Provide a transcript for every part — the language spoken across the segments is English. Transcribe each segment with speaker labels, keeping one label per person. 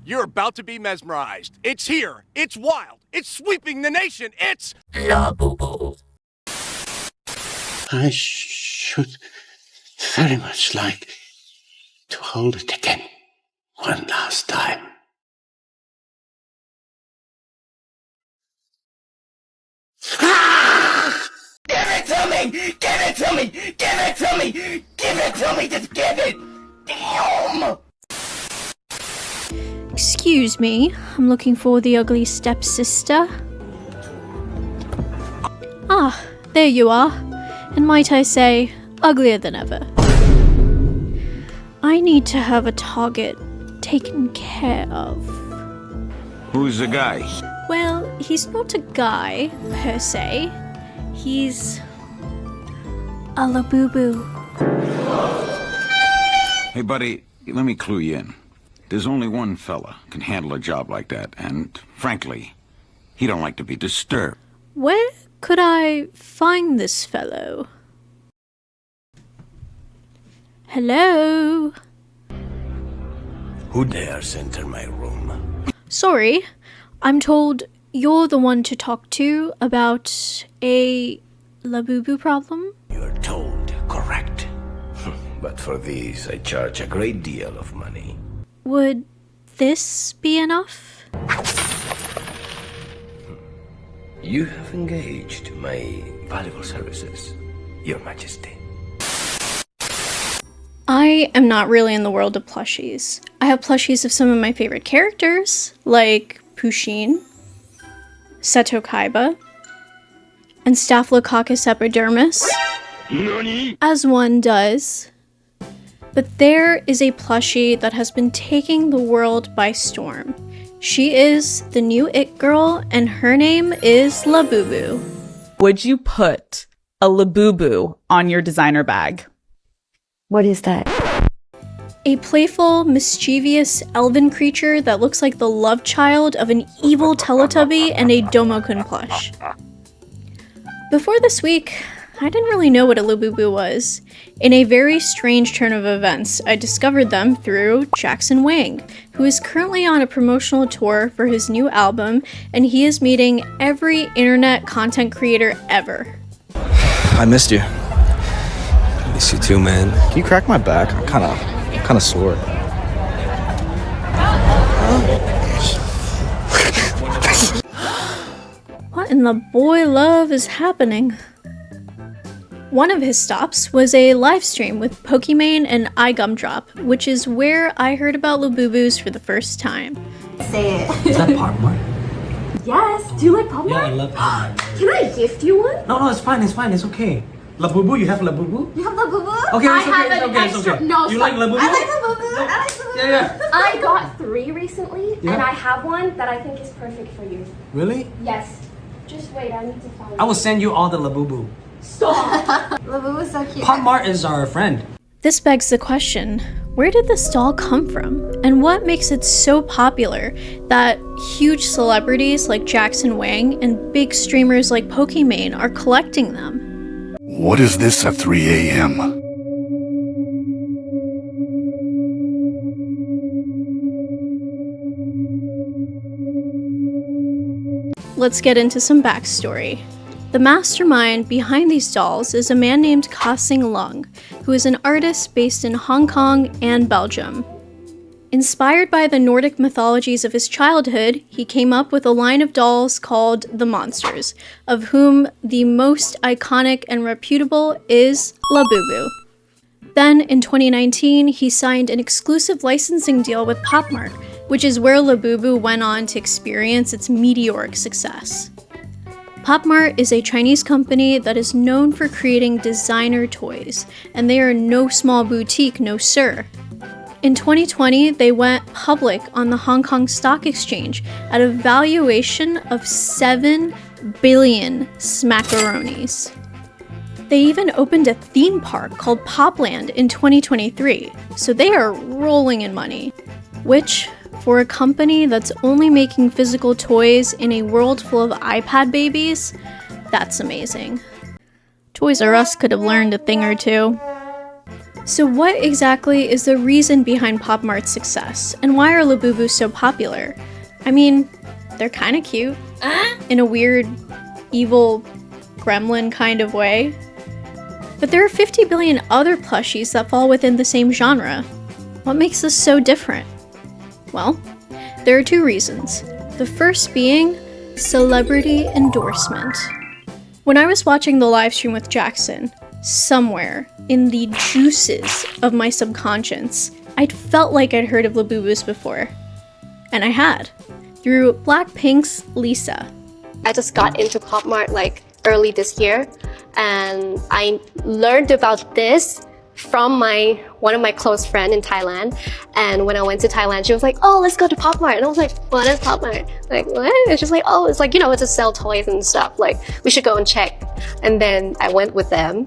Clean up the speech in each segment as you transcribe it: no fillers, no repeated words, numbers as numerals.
Speaker 1: You're about to be mesmerized. It's here. It's wild. It's sweeping the nation. It's
Speaker 2: Labubu. I should very much like to hold it again one last time. Ah! Give it to me! Give it to me! Give it to me! Give it to me! Just give it! Damn!
Speaker 3: Excuse me, I'm looking for the ugly stepsister. Ah, there you are. And might I say, uglier than ever. I need to have a target taken care of.
Speaker 4: Who's the guy?
Speaker 3: Well, he's not a guy, per se. He's a Labubu.
Speaker 4: Hey, buddy, let me clue you in. There's only one fella can handle a job like that, and frankly, he don't like to be disturbed.
Speaker 3: Where could I find this fellow? Hello?
Speaker 2: Who dares enter my room?
Speaker 3: Sorry, I'm told you're the one to talk to about a Labubu problem?
Speaker 2: You're told correct. But for these, I charge a great deal of money.
Speaker 3: Would this be enough?
Speaker 2: You have engaged my valuable services, Your Majesty.
Speaker 3: I am not really in the world of plushies. I have plushies of some of my favorite characters, like Pusheen, Seto Kaiba, and Staphylococcus epidermis, as one does. But there is a plushie that has been taking the world by storm. She is the new it girl, and her name is Labubu.
Speaker 5: Would you put a Labubu on your designer bag?
Speaker 6: What is that?
Speaker 3: A playful, mischievous elven creature that looks like the love child of an evil Teletubby and a Domokun plush. Before this week, I didn't really know what a Labubu was. In a very strange turn of events, I discovered them through Jackson Wang, who is currently on a promotional tour for his new album, and he is meeting every internet content creator ever.
Speaker 7: I missed you. I miss you too, man. Can you crack my back? I'm kind of sore.
Speaker 3: What in the boy love is happening? One of his stops was a live stream with Pokimane and iGumdrop, which is where I heard about Labubus for the first time.
Speaker 6: Say it.
Speaker 8: Is that Pop Mart?
Speaker 6: Yes. Do you like Pop
Speaker 8: Yeah,
Speaker 6: Mart?
Speaker 8: I love Pop Mart.
Speaker 6: Can I gift you one?
Speaker 8: No, it's fine, it's okay. Labubu, you have Labubu?
Speaker 6: You have Labubu?
Speaker 8: Okay,
Speaker 6: I
Speaker 8: it's okay,
Speaker 6: have
Speaker 8: it's
Speaker 6: an
Speaker 8: okay, it's
Speaker 6: extra.
Speaker 8: okay.
Speaker 6: No,
Speaker 8: You
Speaker 6: stop.
Speaker 8: like Labubu?
Speaker 6: I like Labubu. I like Labubu.
Speaker 8: Yeah.
Speaker 9: I got 3 recently,
Speaker 8: Yeah.
Speaker 9: and I have one that I think is perfect for you.
Speaker 8: Really?
Speaker 9: Yes. Just wait, I need to find
Speaker 8: I will send you all the Labubu.
Speaker 9: Stop!
Speaker 6: Labubu is so cute.
Speaker 8: Pop Mart is our friend.
Speaker 3: This begs the question, where did this doll come from? And what makes it so popular that huge celebrities like Jackson Wang and big streamers like Pokimane are collecting them?
Speaker 10: What is this at 3 a.m.?
Speaker 3: Let's get into some backstory. The mastermind behind these dolls is a man named Ka-Sing Lung, who is an artist based in Hong Kong and Belgium. Inspired by the Nordic mythologies of his childhood, he came up with a line of dolls called the Monsters, of whom the most iconic and reputable is Labubu. Then, in 2019, he signed an exclusive licensing deal with Pop Mart, which is where Labubu went on to experience its meteoric success. Pop Mart is a Chinese company that is known for creating designer toys, and they are no small boutique, no sir. In 2020, they went public on the Hong Kong Stock Exchange at a valuation of 7 billion smackaronis. They even opened a theme park called Popland in 2023, so they are rolling in money. Which, for a company that's only making physical toys in a world full of iPad babies, that's amazing. Toys R Us could have learned a thing or two. So what exactly is the reason behind Pop Mart's success, and why are Labubu so popular? I mean, they're kind of cute, in a weird, evil, gremlin kind of way. But there are 50 billion other plushies that fall within the same genre. What makes this so different? Well, there are two reasons. The first being celebrity endorsement. When I was watching the live stream with Jackson, somewhere in the juices of my subconscious, I'd felt like I'd heard of Labubus before. And I had, through Blackpink's Lisa.
Speaker 9: I just got into Pop Mart like early this year, and I learned about this from one of my close friends in Thailand. And when I went to Thailand, she was like, "Oh, let's go to Pop Mart." And I was like, "What is Pop Mart?" Like, what? It's just like, "Oh, it's like, it's to sell toys and stuff. Like, we should go and check." And then I went with them.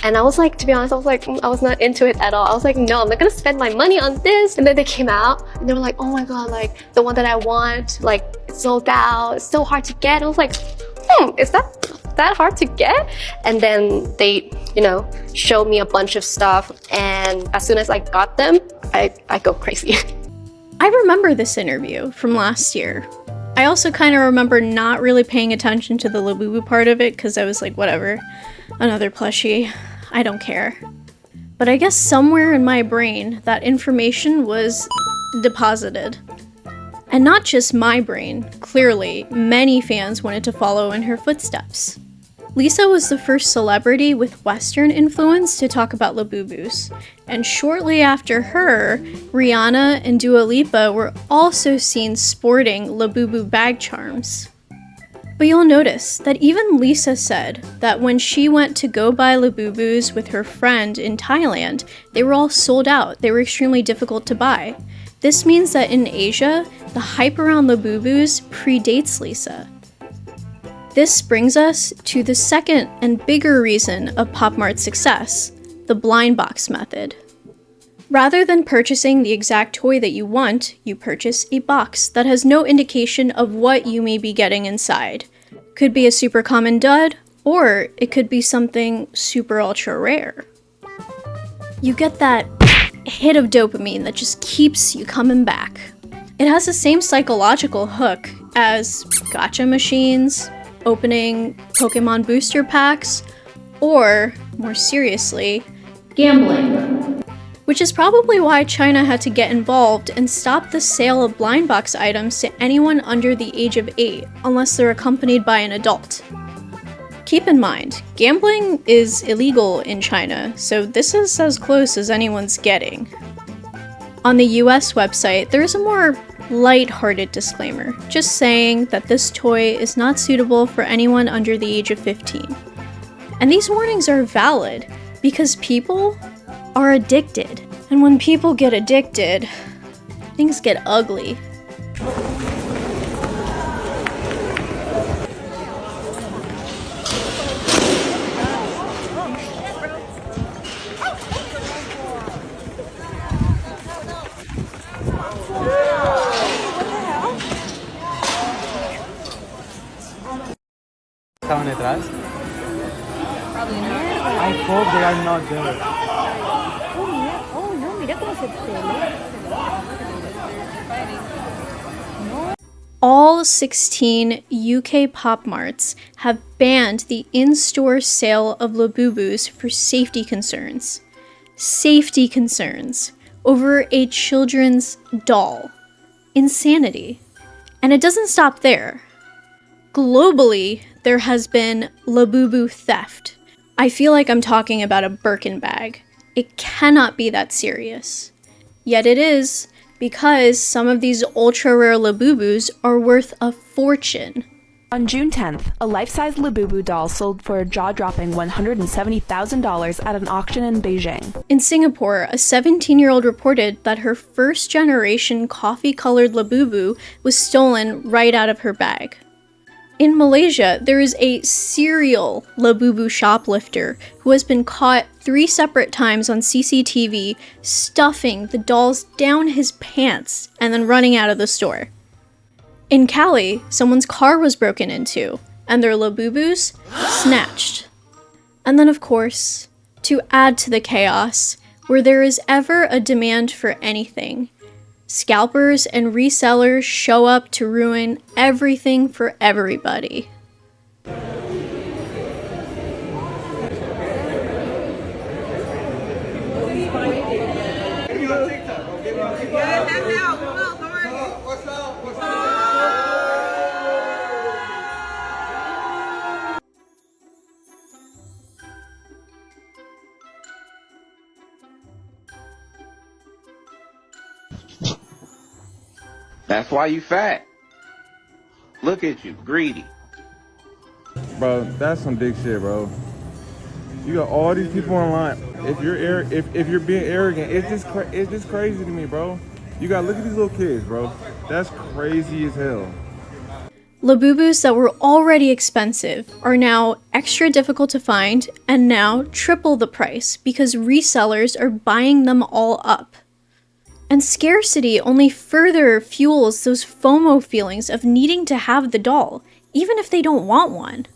Speaker 9: And I was like, to be honest, I was not into it at all. I was like, no, I'm not gonna spend my money on this. And then they came out and they were like, oh my God, like the one that I want, like it's sold out, it's so hard to get. And I was like, is that hard to get? And then they, showed me a bunch of stuff. And as soon as I got them, I go crazy.
Speaker 3: I remember this interview from last year. I also kind of remember not really paying attention to the Labubu part of it because I was like, whatever, another plushie, I don't care. But I guess somewhere in my brain, that information was deposited. And not just my brain, clearly, many fans wanted to follow in her footsteps. Lisa was the first celebrity with Western influence to talk about Labubus, and shortly after her, Rihanna and Dua Lipa were also seen sporting Labubu bag charms. But you'll notice that even Lisa said that when she went to go buy Labubus with her friend in Thailand, they were all sold out. They were extremely difficult to buy. This means that in Asia, the hype around Labubus predates Lisa. This brings us to the second and bigger reason of Pop Mart's success, the blind box method. Rather than purchasing the exact toy that you want, you purchase a box that has no indication of what you may be getting inside. Could be a super common dud, or it could be something super ultra rare. You get that hit of dopamine that just keeps you coming back. It has the same psychological hook as gacha machines, opening Pokemon booster packs, or, more seriously, gambling. Which is probably why China had to get involved and stop the sale of blind box items to anyone under the age of 8, unless they're accompanied by an adult. Keep in mind, gambling is illegal in China, so this is as close as anyone's getting. On the US website, there is a more light-hearted disclaimer, just saying that this toy is not suitable for anyone under the age of 15. And these warnings are valid because people are addicted. And when people get addicted, things get ugly.
Speaker 8: ¿Estaban detrás? I hope they are not there.
Speaker 3: All 16 UK Pop Marts have banned the in-store sale of Labubus for safety concerns. Safety concerns over a children's doll. Insanity. And it doesn't stop there. Globally, there has been Labubu theft. I feel like I'm talking about a Birkin bag. It cannot be that serious. Yet it is, because some of these ultra-rare Labubus are worth a fortune.
Speaker 11: On June 10th, a life-size Labubu doll sold for a jaw-dropping $170,000 at an auction in Beijing.
Speaker 3: In Singapore, a 17-year-old reported that her first-generation coffee-colored Labubu was stolen right out of her bag. In Malaysia, there is a serial Labubu shoplifter who has been caught 3 separate times on CCTV stuffing the dolls down his pants and then running out of the store. In Cali, someone's car was broken into and their Labubus snatched. And then, of course, to add to the chaos, where there is ever a demand for anything, scalpers and resellers show up to ruin everything for everybody.
Speaker 12: That's why you fat. Look at you, greedy.
Speaker 8: Bro, that's some big shit, bro. You got all these people online. If you're being arrogant, it's just crazy to me, bro. You gotta look at these little kids, bro. That's crazy as hell.
Speaker 3: Labubus that were already expensive are now extra difficult to find and now triple the price because resellers are buying them all up. And scarcity only further fuels those FOMO feelings of needing to have the doll, even if they don't want one.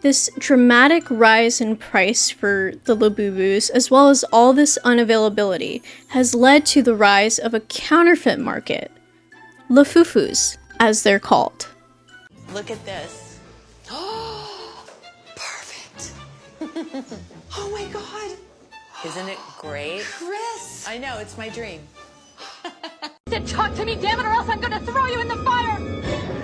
Speaker 3: This dramatic rise in price for the Labubus, as well as all this unavailability, has led to the rise of a counterfeit market. Lafufus, as they're called.
Speaker 13: Look at this. Oh, perfect. Oh my God. Isn't it great? Chris! I know, it's my dream.
Speaker 14: Talk to me, damn it, or else I'm gonna throw you in the fire!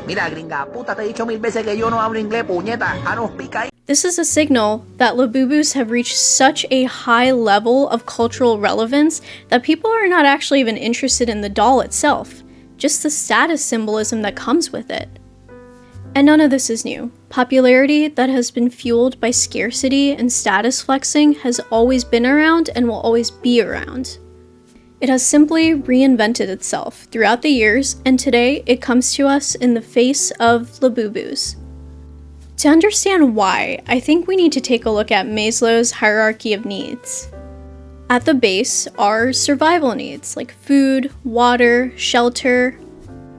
Speaker 2: Mira, gringa, puta, te he dicho 1000 veces que yo no hablo inglés, puñeta. I don't speak ahí.
Speaker 3: This is a signal that Labubus have reached such a high level of cultural relevance that people are not actually even interested in the doll itself, just the status symbolism that comes with it. And none of this is new. Popularity that has been fueled by scarcity and status flexing has always been around and will always be around. It has simply reinvented itself throughout the years, and today it comes to us in the face of Labubus. To understand why, I think we need to take a look at Maslow's hierarchy of needs. At the base are survival needs like food, water, shelter.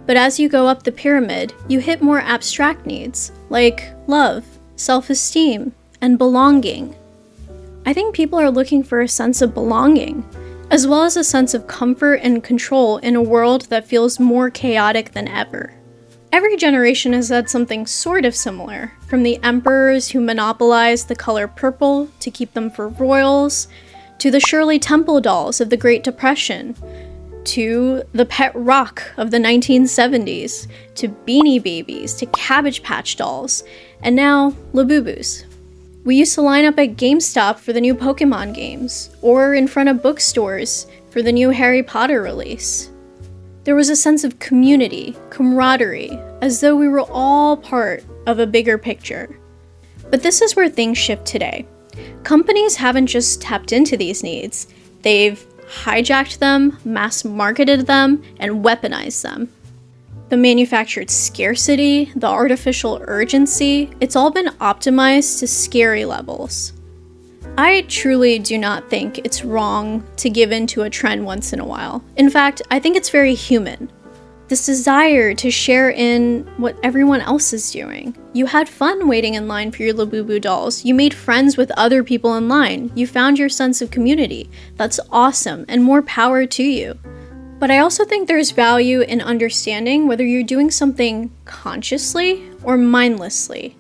Speaker 3: But as you go up the pyramid, you hit more abstract needs, like love, self-esteem, and belonging. I think people are looking for a sense of belonging, as well as a sense of comfort and control in a world that feels more chaotic than ever. Every generation has had something sort of similar, from the emperors who monopolized the color purple to keep them for royals, to the Shirley Temple dolls of the Great Depression, to the pet rock of the 1970s, to Beanie Babies, to Cabbage Patch dolls, and now Labubus. We used to line up at GameStop for the new Pokemon games, or in front of bookstores for the new Harry Potter release. There was a sense of community, camaraderie, as though we were all part of a bigger picture. But this is where things shift today. Companies haven't just tapped into these needs, they've hijacked them, mass-marketed them, and weaponized them. The manufactured scarcity, the artificial urgency, it's all been optimized to scary levels. I truly do not think it's wrong to give in to a trend once in a while. In fact, I think it's very human. This desire to share in what everyone else is doing. You had fun waiting in line for your Labubu dolls. You made friends with other people in line. You found your sense of community. That's awesome, and more power to you. But I also think there's value in understanding whether you're doing something consciously or mindlessly.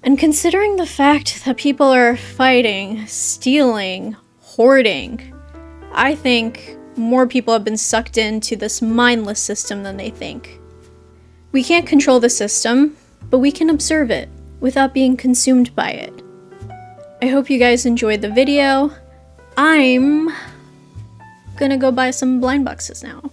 Speaker 3: And considering the fact that people are fighting, stealing, hoarding, I think more people have been sucked into this mindless system than they think. We can't control the system, but we can observe it without being consumed by it. I hope you guys enjoyed the video. I'm gonna go buy some blind boxes now.